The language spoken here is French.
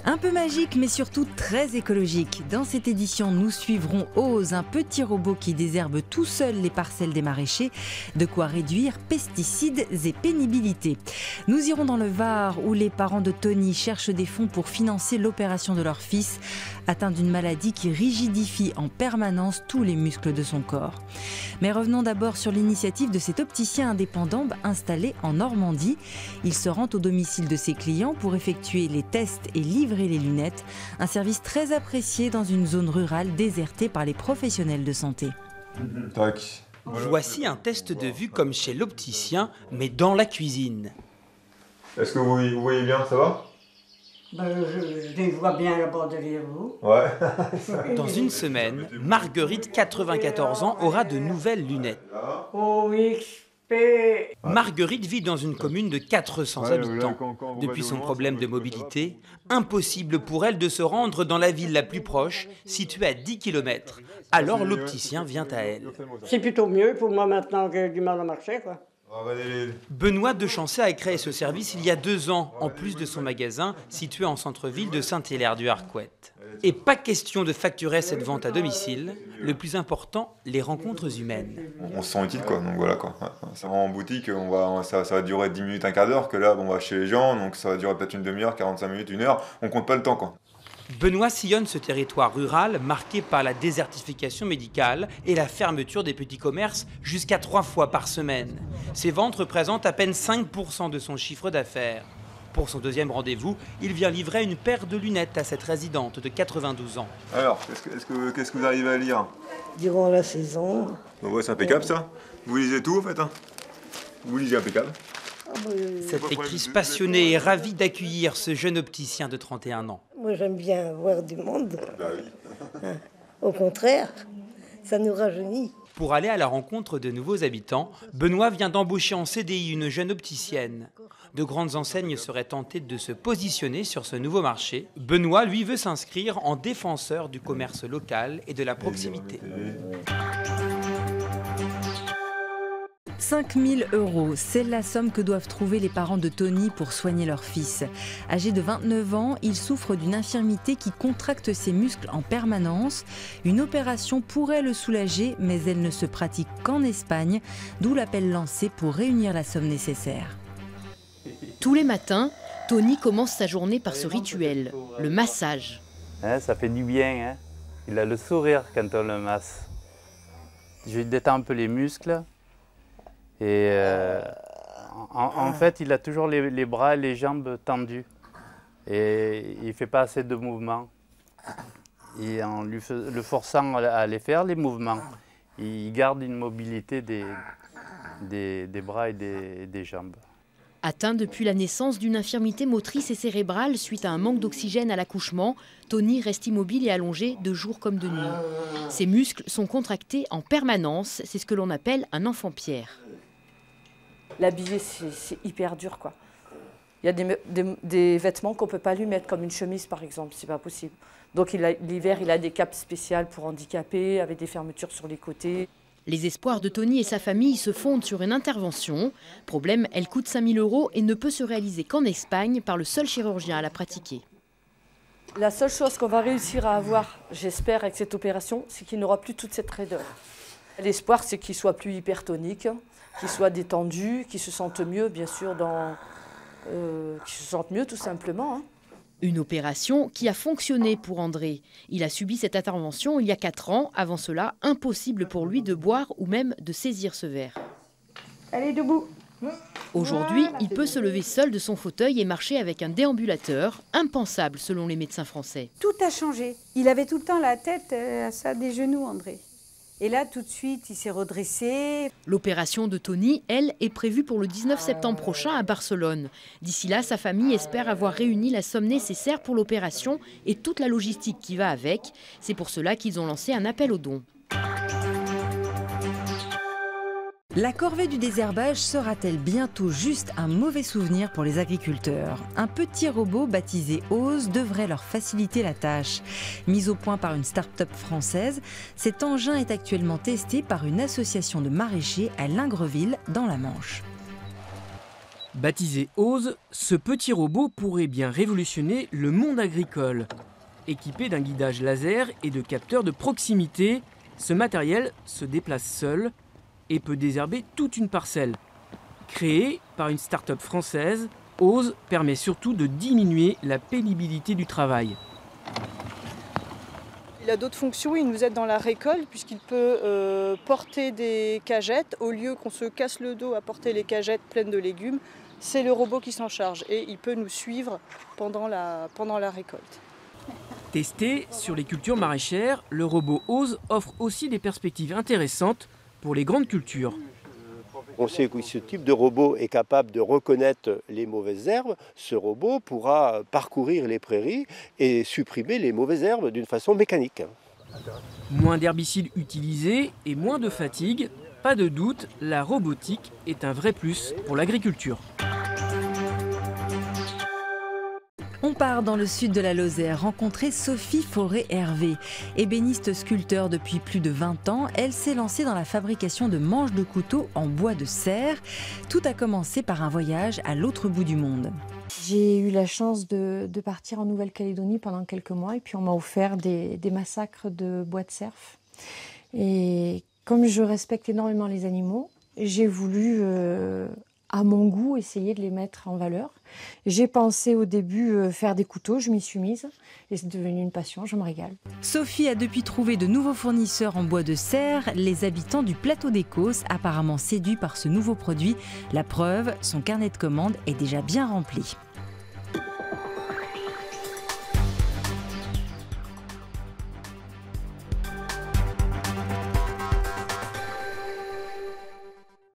Un peu magique, mais surtout très écologique. Dans cette édition, nous suivrons Ose, un petit robot qui désherbe tout seul les parcelles des maraîchers. De quoi réduire pesticides et pénibilité. Nous irons dans le Var, où les parents de Tony cherchent des fonds pour financer l'opération de leur fils, atteint d'une maladie qui rigidifie en permanence tous les muscles de son corps. Mais revenons d'abord sur l'initiative de cet opticien indépendant installé en Normandie. Il se rend au domicile de ses clients pour effectuer les tests et livrer les lunettes, un service très apprécié dans une zone rurale désertée par les professionnels de santé. Tac. Voici un test de vue comme chez l'opticien, mais dans la cuisine. Est-ce que vous voyez bien, ça va? Je les vois bien là-bas derrière vous. Ouais. Dans une semaine, Marguerite, 94 ans, aura de nouvelles lunettes. OXP. Marguerite vit dans une commune de 400 habitants. Depuis son problème de mobilité, impossible pour elle de se rendre dans la ville la plus proche, située à 10 km. Alors l'opticien vient à elle. C'est plutôt mieux pour moi maintenant que j'ai du mal à marcher, quoi. Benoît de Chancey a créé ce service il y a 2 ans, en plus de son magasin situé en centre-ville de Saint-Hilaire-du-Harcouët. Et pas question de facturer cette vente à domicile. Le plus important, les rencontres humaines. On se sent utile, quoi. Donc voilà, quoi. Ça va en boutique, ça va durer 10 minutes, un quart d'heure, que là, on va chez les gens, donc ça va durer peut-être une demi-heure, 45 minutes, 1 heure. On compte pas le temps, quoi. Benoît sillonne ce territoire rural marqué par la désertification médicale et la fermeture des petits commerces jusqu'à 3 fois par semaine. Ses ventes représentent à peine 5% de son chiffre d'affaires. Pour son deuxième rendez-vous, il vient livrer une paire de lunettes à cette résidente de 92 ans. Alors, qu'est-ce que vous arrivez à lire? Durant la saison. Bon, ouais, c'est impeccable, ça. Vous lisez tout, en fait, hein? Vous lisez impeccable. Cette lectrice passionnée est ravie d'accueillir ce jeune opticien de 31 ans. Moi, j'aime bien voir du monde. Bah oui. Au contraire, ça nous rajeunit. Pour aller à la rencontre de nouveaux habitants, Benoît vient d'embaucher en CDI une jeune opticienne. De grandes enseignes seraient tentées de se positionner sur ce nouveau marché. Benoît, lui, veut s'inscrire en défenseur du commerce local et de la proximité. 5 000 €, c'est la somme que doivent trouver les parents de Tony pour soigner leur fils. Âgé de 29 ans, il souffre d'une infirmité qui contracte ses muscles en permanence. Une opération pourrait le soulager, mais elle ne se pratique qu'en Espagne, d'où l'appel lancé pour réunir la somme nécessaire. Tous les matins, Tony commence sa journée par ce rituel, le massage. Ça fait du bien, hein. Il a le sourire quand on le masse. Je détends un peu les muscles. Et en fait, il a toujours les bras et les jambes tendus. Et il ne fait pas assez de mouvements. Et en le forçant à les faire, les mouvements, il garde une mobilité des bras et des jambes. Atteint depuis la naissance d'une infirmité motrice et cérébrale suite à un manque d'oxygène à l'accouchement, Tony reste immobile et allongé de jour comme de nuit. Ses muscles sont contractés en permanence, c'est ce que l'on appelle un enfant-pierre. L'habiller, c'est hyper dur, quoi. Il y a des vêtements qu'on ne peut pas lui mettre, comme une chemise, par exemple, c'est pas possible. Donc l'hiver, il a des capes spéciales pour handicapés, avec des fermetures sur les côtés. Les espoirs de Tony et sa famille se fondent sur une intervention. Problème, elle coûte 5 000 € et ne peut se réaliser qu'en Espagne par le seul chirurgien à la pratiquer. La seule chose qu'on va réussir à avoir, j'espère, avec cette opération, c'est qu'il n'aura plus toute cette raideur. L'espoir, c'est qu'il soit plus hypertonique, qu'il soit détendu, qu'il se sente mieux, bien sûr, qu'il se sente mieux tout simplement, hein. Une opération qui a fonctionné pour André. Il a subi cette intervention il y a 4 ans. Avant cela, impossible pour lui de boire ou même de saisir ce verre. Allez, debout. Aujourd'hui, il peut se lever seul de son fauteuil et marcher avec un déambulateur, impensable selon les médecins français. Tout a changé. Il avait tout le temps la tête à ça des genoux, André. Et là, tout de suite, il s'est redressé. L'opération de Tony, elle, est prévue pour le 19 septembre prochain à Barcelone. D'ici là, sa famille espère avoir réuni la somme nécessaire pour l'opération et toute la logistique qui va avec. C'est pour cela qu'ils ont lancé un appel aux dons. La corvée du désherbage sera-t-elle bientôt juste un mauvais souvenir pour les agriculteurs? Un petit robot baptisé Ose devrait leur faciliter la tâche. Mis au point par une start-up française, cet engin est actuellement testé par une association de maraîchers à Lingreville, dans la Manche. Baptisé Ose, ce petit robot pourrait bien révolutionner le monde agricole. Équipé d'un guidage laser et de capteurs de proximité, ce matériel se déplace seul et peut désherber toute une parcelle. Créé par une start-up française, Ose permet surtout de diminuer la pénibilité du travail. Il a d'autres fonctions, il nous aide dans la récolte puisqu'il peut porter des cagettes. Au lieu qu'on se casse le dos à porter les cagettes pleines de légumes, c'est le robot qui s'en charge et il peut nous suivre pendant la récolte. Testé sur les cultures maraîchères, le robot Ose offre aussi des perspectives intéressantes pour les grandes cultures. On sait que ce type de robot est capable de reconnaître les mauvaises herbes. Ce robot pourra parcourir les prairies et supprimer les mauvaises herbes d'une façon mécanique. Moins d'herbicides utilisés et moins de fatigue, pas de doute, la robotique est un vrai plus pour l'agriculture. On part dans le sud de la Lozère rencontrer Sophie Fauré-Hervé. Ébéniste sculpteur depuis plus de 20 ans, elle s'est lancée dans la fabrication de manches de couteaux en bois de serre. Tout a commencé par un voyage à l'autre bout du monde. J'ai eu la chance de partir en Nouvelle-Calédonie pendant quelques mois et puis on m'a offert des massacres de bois de cerf. Et comme je respecte énormément les animaux, j'ai voulu à mon goût, essayer de les mettre en valeur. J'ai pensé au début faire des couteaux, je m'y suis mise et c'est devenu une passion, je me régale. Sophie a depuis trouvé de nouveaux fournisseurs en bois de serre, les habitants du plateau des Causses apparemment séduits par ce nouveau produit. La preuve, son carnet de commandes est déjà bien rempli.